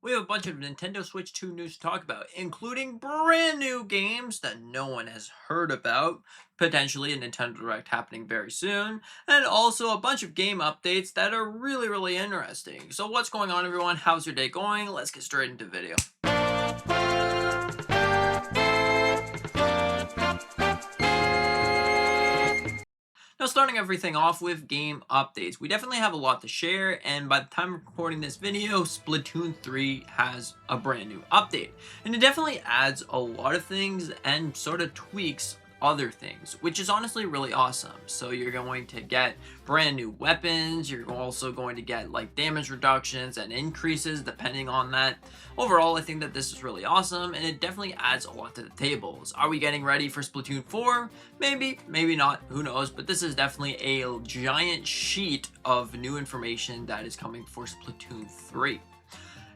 We have a bunch of Nintendo Switch 2 news to talk about, including brand new games that no one has heard about, potentially a Nintendo Direct happening very soon, and also a bunch of game updates that are really interesting. So what's going on, everyone? How's your day going? Let's get straight into the video. Now, starting everything off with game updates. We definitely have a lot to share, and by the time of recording this video, Splatoon 3 has a brand new update. And it definitely adds a lot of things and sort of tweaks other things, which is honestly really awesome. So you're going to get brand new weapons, you're also going to get like damage reductions and increases depending on that. Overall, I think that this is really awesome, and it definitely adds a lot to the tables. Are we getting ready for Splatoon 4? Maybe, maybe not, who knows, but this is definitely a giant sheet of new information that is coming for Splatoon 3.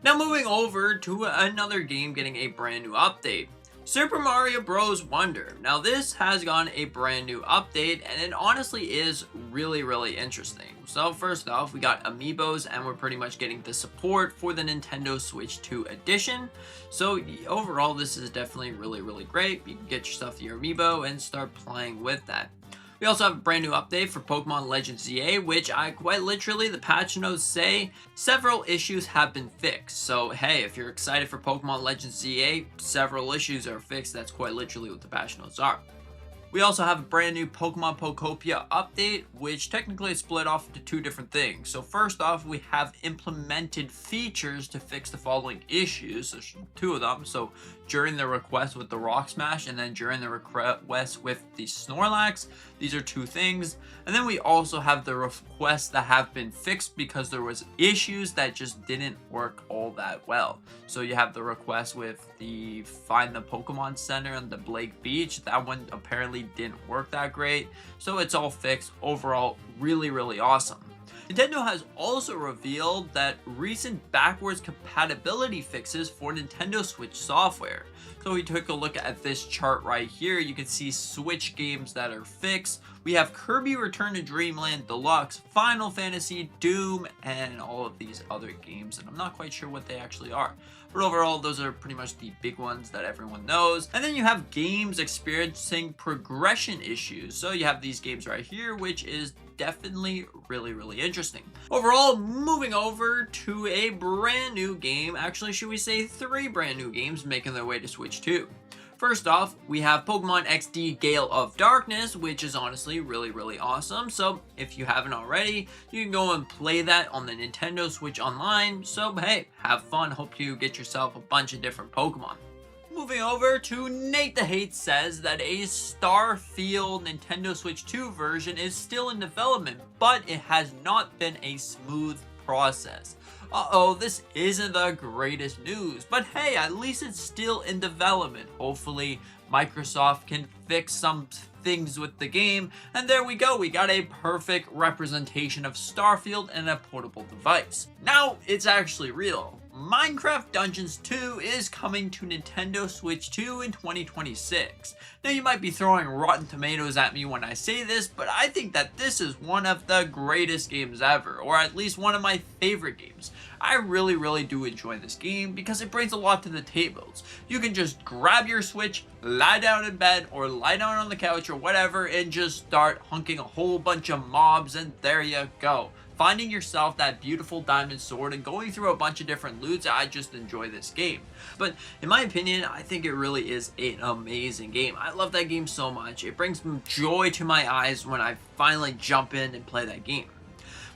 Now moving over to another game getting a brand new update. Super Mario Bros. Wonder. Now this has gotten a brand new update, and it honestly is really interesting. So first off, we got amiibos, and we're pretty much getting the support for the Nintendo Switch 2 edition. So overall, this is definitely really great. You can get yourself your amiibo and start playing with that. We also have a brand new update for Pokemon Legend ZA, which quite literally, the patch notes say, several issues have been fixed. So hey, if you're excited for Pokemon Legend ZA, several issues are fixed. That's quite literally what the patch notes are. We also have a brand new Pokemon Popia update, which technically is split off into two different things. So first off, we have implemented features to fix the following issues. There's two of them. So during the request with the Rock Smash, and then during the request with the Snorlax. These are two things. And then we also have the requests that have been fixed because there was issues that just didn't work all that well. So you have the request with the Find the Pokemon Center on the Blake Beach. That one apparently didn't work that great. So it's all fixed. Overall, really awesome. Nintendo has also revealed that recent backwards compatibility fixes for Nintendo Switch software. So we took a look at this chart right here. You can see Switch games that are fixed. We have Kirby Return to Dreamland Deluxe, Final Fantasy, Doom, and all of these other games, and I'm not quite sure what they actually are. But overall, those are pretty much the big ones that everyone knows. And then you have games experiencing progression issues. So you have these games right here, which is definitely really interesting. Overall, moving over to a brand new game. Actually, should we say 3 brand new games making their way to Switch 2. First off, we have Pokemon XD Gale of Darkness, which is honestly really awesome. So if you haven't already, you can go and play that on the Nintendo Switch Online. So hey, have fun. Hope you get yourself a bunch of different Pokemon. Moving over to Nate the Hate says that a Starfield Nintendo Switch 2 version is still in development, but it has not been a smooth process. This isn't the greatest news, but hey, at least it's still in development. Hopefully, Microsoft can fix some things with the game, and there we go. We got a perfect representation of Starfield in a portable device. Now, it's actually real. Minecraft Dungeons 2 is coming to Nintendo Switch 2 in 2026. Now you might be throwing Rotten Tomatoes at me when I say this, but I think that this is one of the greatest games ever, or at least one of my favorite games. I really do enjoy this game because it brings a lot to the tables. You can just grab your Switch, lie down in bed, or lie down on the couch or whatever, and just start hunking a whole bunch of mobs, and there you go. Finding yourself that beautiful diamond sword and going through a bunch of different loots. I just enjoy this game. But in my opinion, I think it really is an amazing game. I love that game so much. It brings joy to my eyes when I finally jump in and play that game.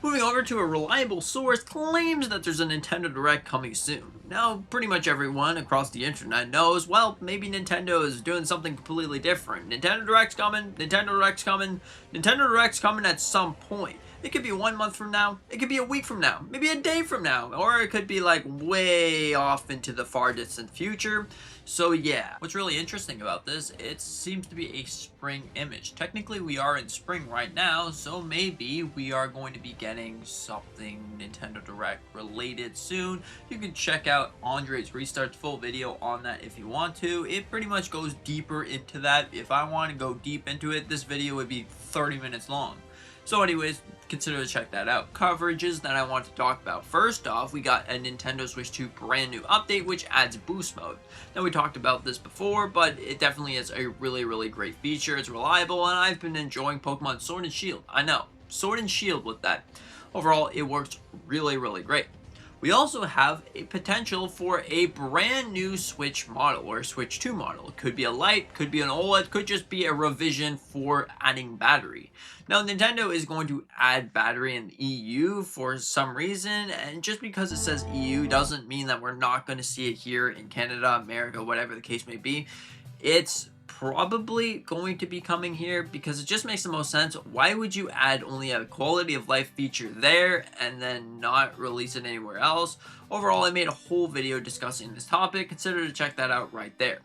Moving over to a reliable source claims that there's a Nintendo Direct coming soon. Now, pretty much everyone across the internet knows, well, maybe Nintendo is doing something completely different. Nintendo Direct's coming, Nintendo Direct's coming, Nintendo Direct's coming at some point. It could be 1 month from now, it could be a week from now, maybe a day from now, or it could be like way off into the far distant future. So yeah, what's really interesting about this, it seems to be a spring image. Technically we are in spring right now, so maybe we are going to be getting something Nintendo Direct related soon. You can check out Andre's Restart's full video on that if you want to. It pretty much goes deeper into that. If I want to go deep into it, this video would be 30 minutes long. So anyways, consider to check that out. Coverages that I want to talk about. First off, we got a Nintendo Switch 2 brand new update which adds boost mode. Now we talked about this before, but it definitely is a really great feature. It's reliable, and I've been enjoying Pokemon Sword and Shield. I know, Sword and Shield with that. Overall, it works really great. We also have a potential for a brand new Switch model, or Switch 2 model. It could be a Lite, could be an OLED, could just be a revision for adding battery. Now, Nintendo is going to add battery in the EU for some reason, and just because it says EU doesn't mean that we're not going to see it here in Canada, America, whatever the case may be. It's probably going to be coming here because it just makes the most sense. Why would you add only a quality of life feature there and then not release it anywhere else? Overall, I made a whole video discussing this topic. Consider to check that out right there.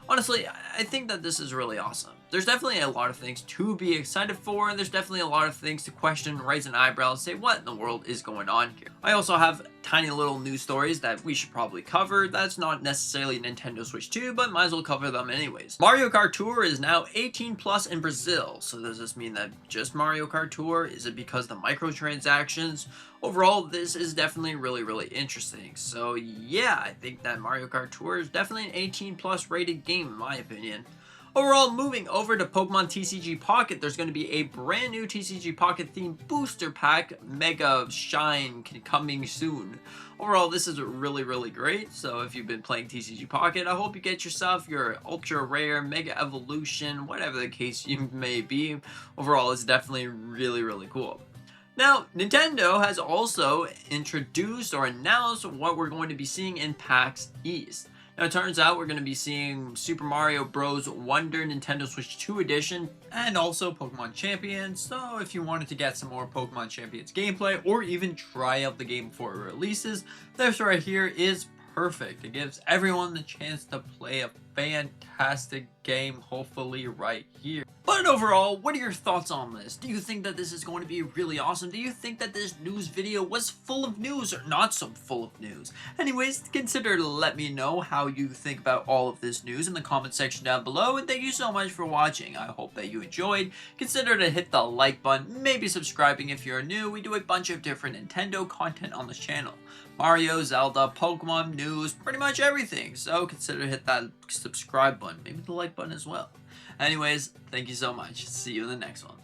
Honestly, I think that this is really awesome. There's definitely a lot of things to be excited for, and there's definitely a lot of things to question, raise an eyebrow, and say, what in the world is going on here? I also have tiny little news stories that we should probably cover. That's not necessarily Nintendo Switch 2, but might as well cover them anyways. Mario Kart Tour is now 18 plus in Brazil. So does this mean that just Mario Kart Tour? Is it because the microtransactions? Overall, this is definitely really interesting. So yeah, I think that Mario Kart Tour is definitely an 18 plus rated game in my opinion. Overall, moving over to Pokemon TCG Pocket, there's going to be a brand new TCG Pocket themed booster pack, Mega Shine, coming soon. Overall, this is really great. So if you've been playing TCG Pocket, I hope you get yourself your ultra rare, Mega Evolution, whatever the case you may be. Overall, it's definitely really cool. Now, Nintendo has also introduced or announced what we're going to be seeing in PAX East. Now, it turns out we're going to be seeing Super Mario Bros. Wonder Nintendo Switch 2 Edition and also Pokemon Champions. So if you wanted to get some more Pokemon Champions gameplay or even try out the game before it releases, this right here is perfect. It gives everyone the chance to play a fantastic game, hopefully right here. But overall, what are your thoughts on this? Do you think that this is going to be really awesome? Do you think that this news video was full of news or not so full of news? Anyways, consider to let me know how you think about all of this news in the comment section down below, and thank you so much for watching. I hope that you enjoyed. Consider to hit the like button, maybe subscribing if you're new. We do a bunch of different Nintendo content on this channel. Mario, Zelda, Pokemon, news, pretty much everything. So consider to hit that subscribe button, maybe the like button as well. Anyways, thank you so much. See you in the next one.